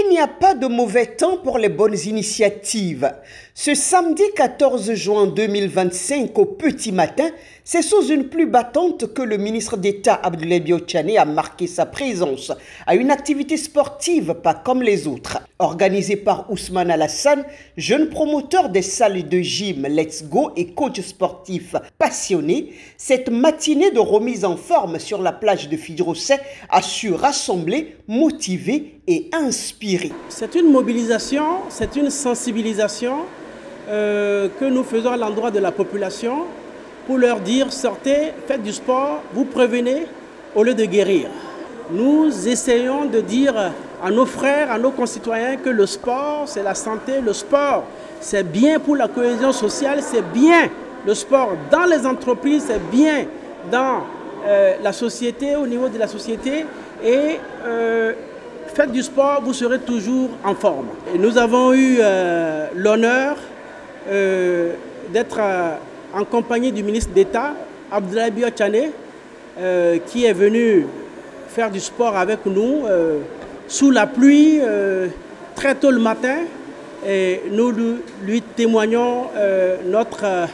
Il n'y a pas de mauvais temps pour les bonnes initiatives. Ce samedi 14 juin 2025 au petit matin, c'est sous une pluie battante que le ministre d'État Abdoulaye Biotchane a marqué sa présence à une activité sportive pas comme les autres. Organisée par Ousmane Alassane, jeune promoteur des salles de gym Let's Go et coach sportif passionné, cette matinée de remise en forme sur la plage de Fidrosset a su rassembler, motiver et inspirer. C'est une mobilisation, c'est une sensibilisation que nous faisons à l'endroit de la population pour leur dire sortez, faites du sport, vous prévenez au lieu de guérir. Nous essayons de dire à nos frères, à nos concitoyens que le sport c'est la santé, le sport c'est bien pour la cohésion sociale, c'est bien le sport dans les entreprises, c'est bien dans la société, au niveau de la société et faites du sport, vous serez toujours en forme. Et nous avons eu l'honneur d'être en compagnie du ministre d'État, Abdoulaye Biotchane, qui est venu faire du sport avec nous sous la pluie, très tôt le matin. Et nous lui témoignons notre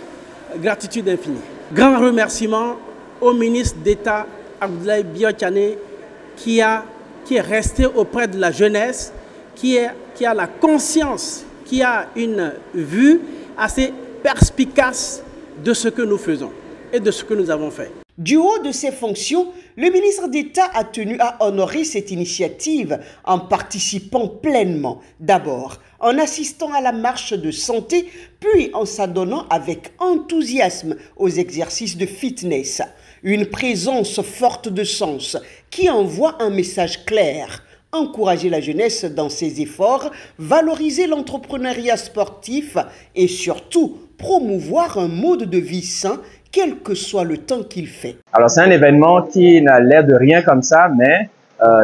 gratitude infinie. Grand remerciement au ministre d'État, Abdoulaye Biotchane, qui est resté auprès de la jeunesse, qui a la conscience, qui a une vue assez perspicace de ce que nous faisons et de ce que nous avons fait. Du haut de ses fonctions, le ministre d'État a tenu à honorer cette initiative en participant pleinement. D'abord, en assistant à la marche de santé, puis en s'adonnant avec enthousiasme aux exercices de fitness. Une présence forte de sens qui envoie un message clair. Encourager la jeunesse dans ses efforts, valoriser l'entrepreneuriat sportif et surtout promouvoir un mode de vie sain, quel que soit le temps qu'il fait. Alors c'est un événement qui n'a l'air de rien comme ça, mais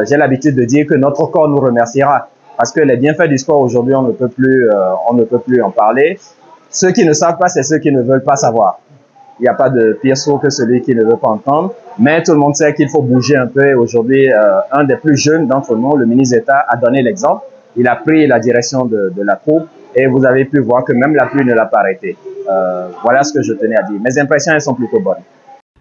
j'ai l'habitude de dire que notre corps nous remerciera. Parce que les bienfaits du sport aujourd'hui, on ne peut plus en parler. Ceux qui ne savent pas, c'est ceux qui ne veulent pas savoir. Il n'y a pas de pire sourd que celui qui ne veut pas entendre. Mais tout le monde sait qu'il faut bouger un peu. Aujourd'hui, un des plus jeunes d'entre nous, le ministre d'État, a donné l'exemple. Il a pris la direction de la troupe et vous avez pu voir que même la pluie ne l'a pas arrêté. Voilà ce que je tenais à dire. Mes impressions, elles sont plutôt bonnes.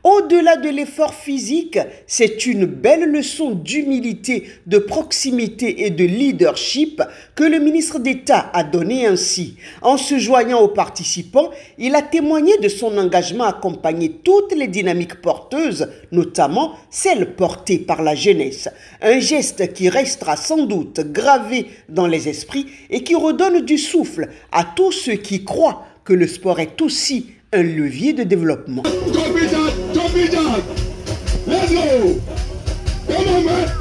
Au-delà de l'effort physique, c'est une belle leçon d'humilité, de proximité et de leadership que le ministre d'État a donné ainsi. En se joignant aux participants, il a témoigné de son engagement à accompagner toutes les dynamiques porteuses, notamment celles portées par la jeunesse. Un geste qui restera sans doute gravé dans les esprits et qui redonne du souffle à tous ceux qui croient que le sport est aussi un levier de développement. Let's go! Come on, man!